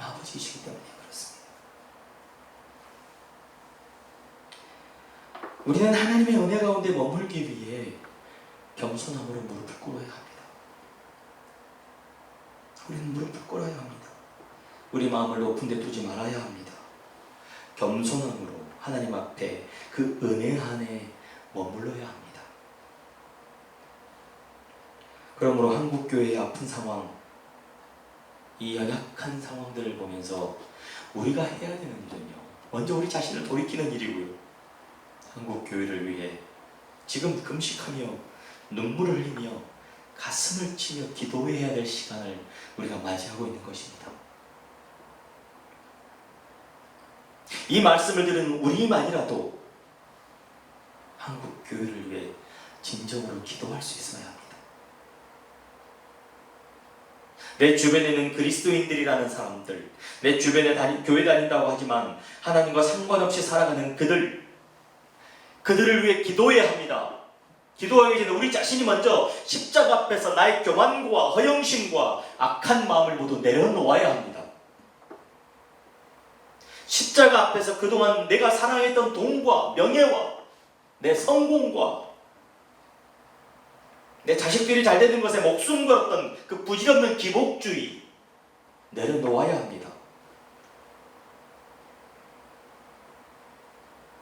아버지이시기 때문에 그렇습니다. 우리는 하나님의 은혜 가운데 머물기 위해 겸손함으로 무릎을 꿇어야 합니다. 우리는 무릎을 꿇어야 합니다. 우리 마음을 높은 데 두지 말아야 합니다. 겸손함으로 하나님 앞에 그 은혜 안에 머물러야 합니다. 그러므로 한국교회의 아픈 상황, 이 연약한 상황들을 보면서 우리가 해야 되는 일은요, 먼저 우리 자신을 돌이키는 일이고요, 한국교회를 위해 지금 금식하며 눈물을 흘리며 가슴을 치며 기도해야 될 시간을 우리가 맞이하고 있는 것입니다. 이 말씀을 들은 우리만이라도 한국 교회를 위해 진정으로 기도할 수 있어야 합니다. 내 주변에는 그리스도인들이라는 사람들, 내 주변에 교회 다닌다고 하지만 하나님과 상관없이 살아가는 그들을 위해 기도해야 합니다. 기도하기 전에 우리 자신이 먼저 십자가 앞에서 나의 교만과 허영심과 악한 마음을 모두 내려놓아야 합니다. 십자가 앞에서 그동안 내가 사랑했던 돈과 명예와 내 성공과 내 자식들이 잘 되는 것에 목숨 걸었던 그 부질없는 기복주의 내려놓아야 합니다.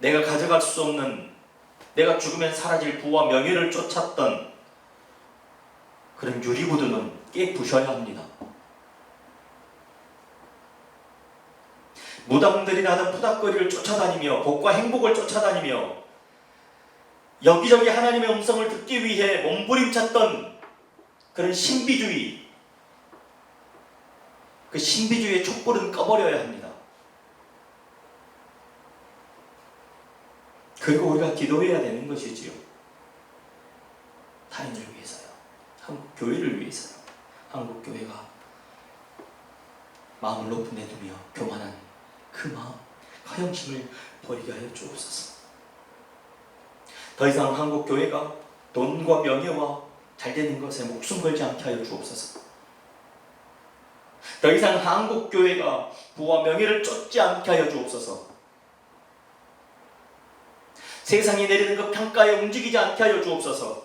내가 가져갈 수 없는, 내가 죽으면 사라질 부와 명예를 쫓았던 그런 유리구두는 깨부셔야 합니다. 무당들이 나는 푸닥거리를 쫓아다니며 복과 행복을 쫓아다니며 여기저기 하나님의 음성을 듣기 위해 몸부림쳤던 그런 신비주의, 그 신비주의의 촛불은 꺼버려야 합니다. 그리고 우리가 기도해야 되는 것이지요. 타인을 위해서요, 한국 교회를 위해서요. 한국 교회가 마음을 높은 데 두며 교만한 그 마음, 허영심을 버리게 하여 주옵소서. 더 이상 한국 교회가 돈과 명예와 잘되는 것에 목숨 걸지 않게 하여 주옵소서. 더 이상 한국 교회가 부와 명예를 쫓지 않게 하여 주옵소서. 세상이 내리는 그 평가에 움직이지 않게 하여 주옵소서.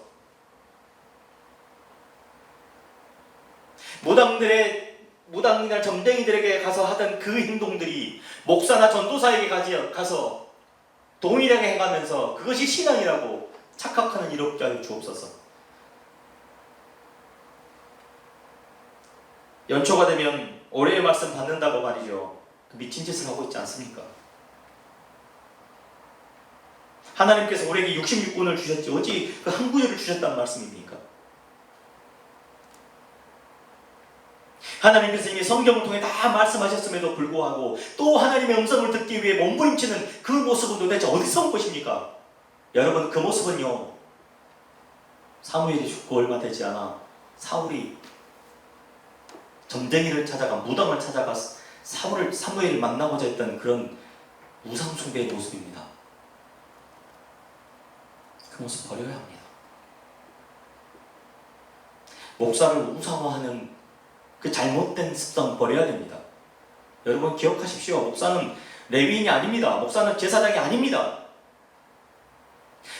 무당이나 점쟁이들에게 가서 하던 그 행동들이 목사나 전도사에게 가서 동일하게 행하면서 그것이 신앙이라고 착각하는 일 없게 하여 주옵소서. 연초가 되면 올해의 말씀 받는다고 말이죠. 미친 짓을 하고 있지 않습니까? 하나님께서 우리에게 66권을 주셨지 어찌 그 한 구절을 주셨다는 말씀입니까? 하나님께서 이미 성경을 통해 다 말씀하셨음에도 불구하고 또 하나님의 음성을 듣기 위해 몸부림치는 그 모습은 도대체 어디서 온 것입니까? 여러분, 그 모습은요, 사무엘이 죽고 얼마 되지 않아 사울이 점쟁이를 찾아가, 무당을 찾아가 사무엘을 만나고자 했던 그런 우상 숭배의 모습입니다. 그 모습 버려야 합니다. 목사를 우상화하는 그 잘못된 습성 버려야 됩니다. 여러분 기억하십시오. 목사는 레위인이 아닙니다. 목사는 제사장이 아닙니다.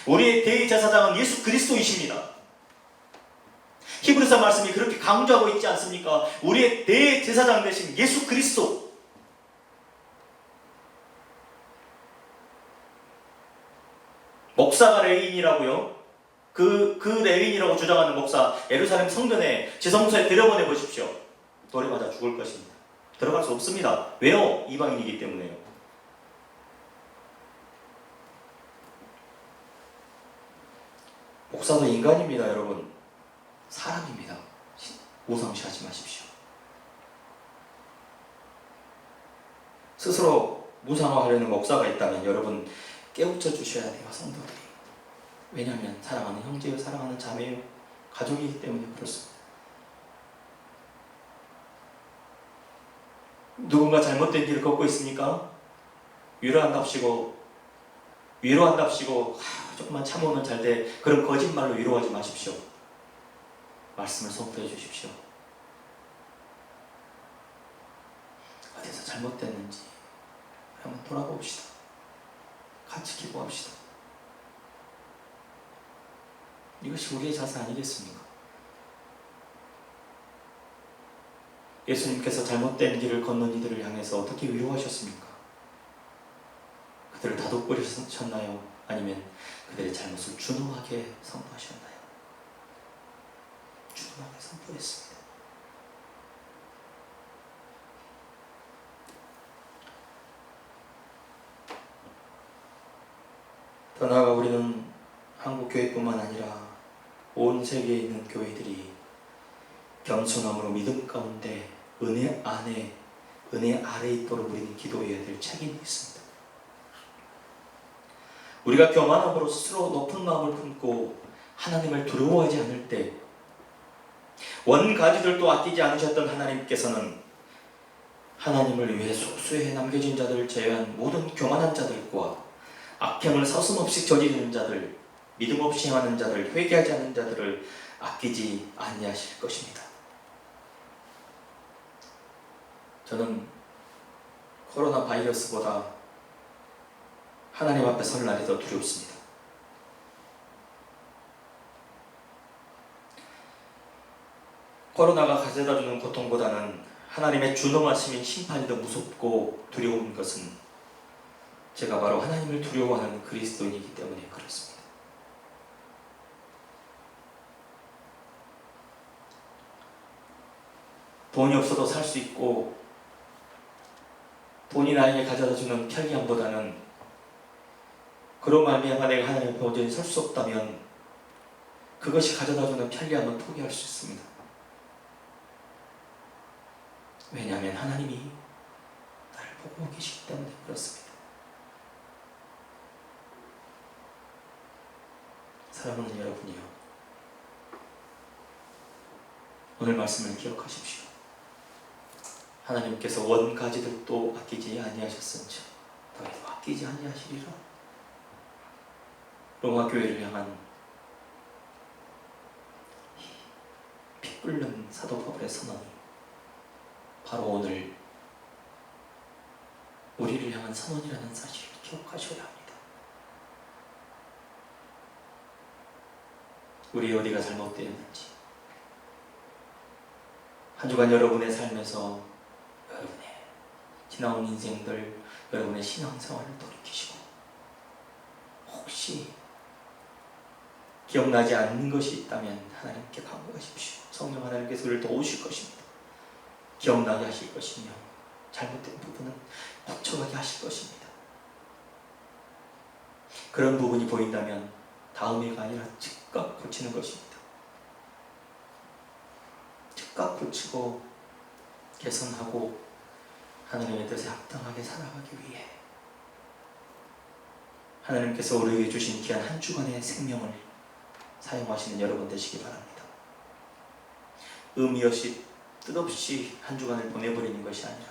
우리의 대제사장은 예수 그리스도이십니다. 히브리서 말씀이 그렇게 강조하고 있지 않습니까? 우리의 대제사장 되신 예수 그리스도. 목사가 레위인이라고요? 그 레윈이라고 주장하는 목사 예루살렘 성전에 지성소에 들여보내 보십시오. 돌에 맞아 죽을 것입니다. 들어갈 수 없습니다. 왜요? 이방인이기 때문에요. 목사도 인간입니다, 여러분. 사람입니다. 우상시하지 마십시오. 스스로 무상화하려는 목사가 있다면 여러분 깨우쳐 주셔야 돼요, 성도들이. 왜냐하면 사랑하는 형제요, 사랑하는 자매요, 가족이기 때문에 그렇습니다. 누군가 잘못된 길을 걷고 있습니까? 위로한답시고 조금만 참으면 잘 돼. 그런 거짓말로 위로하지 마십시오. 말씀을 선포해 주십시오. 어디서 잘못됐는지 한번 돌아봅시다. 같이 기도합시다. 이것이 우리의 자세 아니겠습니까? 예수님께서 잘못된 길을 걷는 이들을 향해서 어떻게 위로하셨습니까? 그들을 다독거리셨나요? 아니면 그들의 잘못을 준엄하게 선포하셨나요? 준엄하게 선포했습니다. 더 나아가 우리는 한국 교회뿐만 아니라 온 세계에 있는 교회들이 겸손함으로 믿음 가운데 은혜 안에, 은혜 아래에 있도록 우리는 기도해야 될 책임이 있습니다. 우리가 교만함으로 스스로 높은 마음을 품고 하나님을 두려워하지 않을 때, 원가지들도 아끼지 않으셨던 하나님께서는 하나님을 위해 속수에 남겨진 자들을 제외한 모든 교만한 자들과 악행을 서슴없이 저지르는 자들, 믿음 없이 행하는 자들, 회개하지 않는 자들을 아끼지 아니하실 것입니다. 저는 코로나 바이러스보다 하나님 앞에 설 날이 더 두렵습니다. 코로나가 가져다주는 고통보다는 하나님의 준엄하심인 심판이 더 무섭고 두려운 것은 제가 바로 하나님을 두려워하는 그리스도인이기 때문에 그렇습니다. 돈이 없어도 살 수 있고 돈이 나에게 가져다주는 편리함보다는 그로 말미암아 내가 하나님 앞에 온전히 설 수 없다면 그것이 가져다주는 편리함은 포기할 수 있습니다. 왜냐하면 하나님이 나를 보고 계시기 때문에 그렇습니다. 사랑하는 여러분이요, 오늘 말씀을 기억하십시오. 하나님께서 원가지들도 아끼지 아니하셨은즉 더해도 아끼지 아니하시리라. 로마 교회를 향한 피 끓는 사도 바울의 선언이 바로 오늘 우리를 향한 선언이라는 사실을 기억하셔야 합니다. 우리 어디가 잘못되었는지, 한 주간 여러분의 삶에서 여러분의 지나온 인생들, 여러분의 신앙생활을 돌이키시고 혹시 기억나지 않는 것이 있다면 하나님께 간구하십시오. 성령 하나님께서 우리를 도우실 것입니다. 기억나게 하실 것이며 잘못된 부분은 고쳐가게 하실 것입니다. 그런 부분이 보인다면 다음이가 아니라 즉각 고치는 것입니다. 즉각 고치고 개선하고 하나님의 뜻에 합당하게 살아가기 위해 하나님께서 우리에게 주신 귀한 한 주간의 생명을 사용하시는 여러분 되시기 바랍니다. 의미 없이 뜻없이 한 주간을 보내버리는 것이 아니라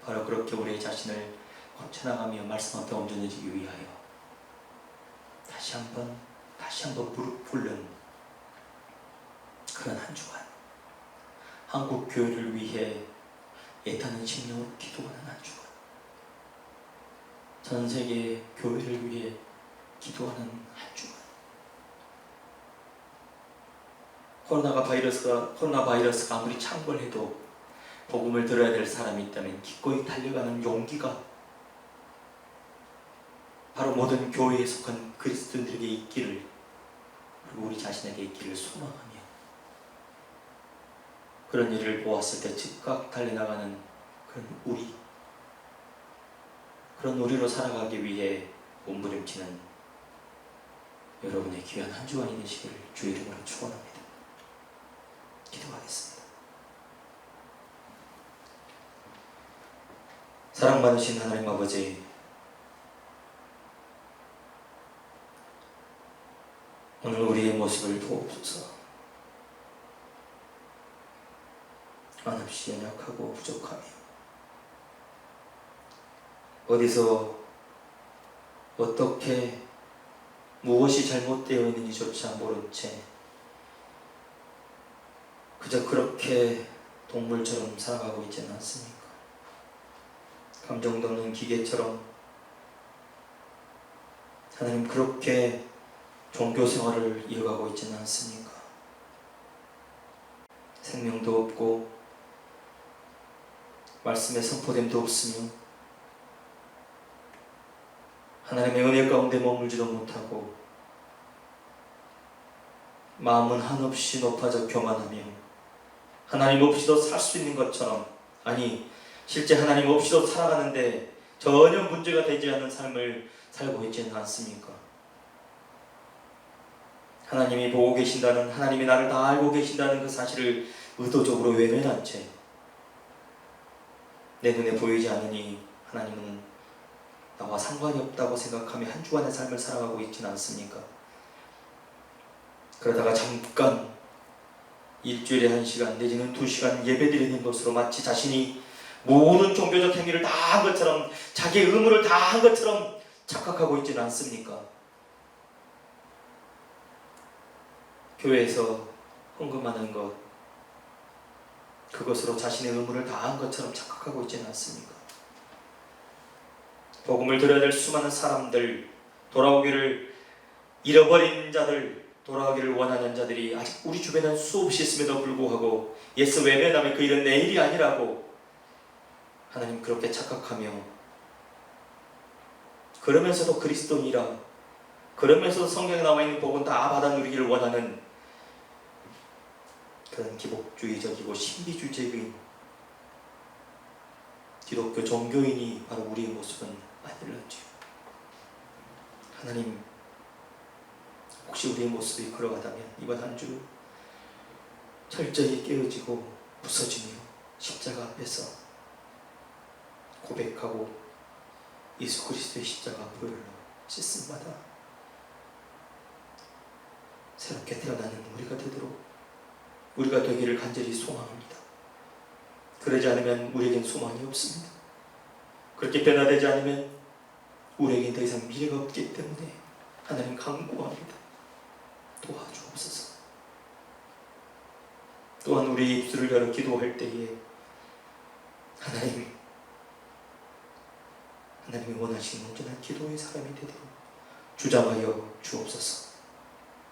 바로 그렇게 우리의 자신을 고쳐나가며 말씀 앞에 온전해지기 위하여 다시 한번 무릎 꿇는 그런 한 주간, 한국 교회를 위해 애타는 심령으로 기도하는 한 주간, 전 세계 교회를 위해 기도하는 한 주간. 코로나 바이러스가 아무리 창궐해도 복음을 들어야 될 사람이 있다면 기꺼이 달려가는 용기가 바로 모든 교회에 속한 그리스도인들에게 있기를 그리고 우리 자신에게 있기를 소망하며 그런 일을 보았을 때 즉각 달려나가는 그런 우리로 살아가기 위해 몸부림치는 여러분의 귀한 한 주간이 되시기를 주의 이름으로 축원합니다. 기도하겠습니다. 사랑 많으신 하나님 아버지, 오늘 우리의 모습을 보옵소서. 한없이 연약하고 부족하며 어디서 어떻게 무엇이 잘못되어 있는지조차 모른 채 그저 그렇게 동물처럼 살아가고 있지는 않습니까? 감정도 없는 기계처럼 하나님 그렇게 종교 생활을 이어가고 있지는 않습니까? 생명도 없고 말씀의 선포됨도 없으며 하나님의 은혜 가운데 머물지도 못하고 마음은 한없이 높아져 교만하며 하나님 없이도 살 수 있는 것처럼, 아니 실제 하나님 없이도 살아가는데 전혀 문제가 되지 않는 삶을 살고 있지는 않습니까? 하나님이 보고 계신다는, 하나님이 나를 다 알고 계신다는 그 사실을 의도적으로 외면한 채 내 눈에 보이지 않으니 하나님은 나와 상관이 없다고 생각하며 한 주간의 삶을 살아가고 있지는 않습니까? 그러다가 잠깐 일주일에 1시간 내지는 2시간 예배드리는 것으로 마치 자신이 모든 종교적 행위를 다 한 것처럼, 자기의 의무를 다 한 것처럼 착각하고 있지는 않습니까? 교회에서 헌금하는 것, 그것으로 자신의 의무를 다한 것처럼 착각하고 있지는 않습니까? 복음을 들어야 될 수많은 사람들, 돌아오기를 잃어버린 자들, 돌아오기를 원하는 자들이 아직 우리 주변에 수없이 있음에도 불구하고 예수 외면하면 그 일은 내 일이 아니라고 하나님 그렇게 착각하며, 그러면서도 그리스도인이라, 그러면서도 성경에 나와 있는 복은 다 받아 누리기를 원하는 그런 기복주의적이고 신비주의적인 기독교 종교인이 바로 우리의 모습은 아닐런지. 하나님, 혹시 우리의 모습이 그러하다면 이번 한 주 철저히 깨어지고 부서지며 십자가 앞에서 고백하고 예수 그리스도의 십자가 보혈로 씻음받아 새롭게 태어나는 우리가 되기를 간절히 소망합니다. 그러지 않으면 우리에겐 소망이 없습니다. 그렇게 변화되지 않으면 우리에겐 더 이상 미래가 없기 때문에 하나님 간구합니다. 도와주옵소서. 또한 우리 입술을 열어 기도할 때에 하나님이 원하시는 온전한 기도의 사람이 되도록 주장하여 주옵소서.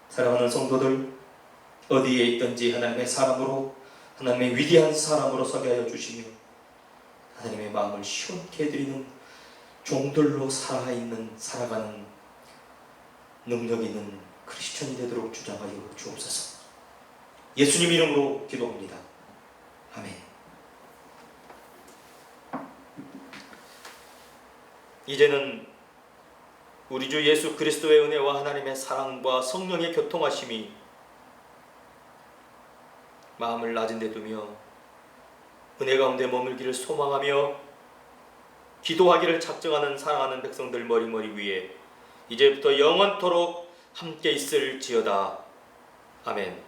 사랑하는 성도들, 어디에 있든지 하나님의 사람으로, 하나님의 위대한 사람으로 서게 하여 주시며 하나님의 마음을 시원케 해드리는 종들로 살아가는 능력 있는 크리스천이 되도록 주장하여 주옵소서. 예수님 이름으로 기도합니다. 아멘. 이제는 우리 주 예수 그리스도의 은혜와 하나님의 사랑과 성령의 교통하심이 마음을 낮은 데 두며 은혜 가운데 머물기를 소망하며 기도하기를 작정하는 사랑하는 백성들 머리머리 위에 이제부터 영원토록 함께 있을지어다. 아멘.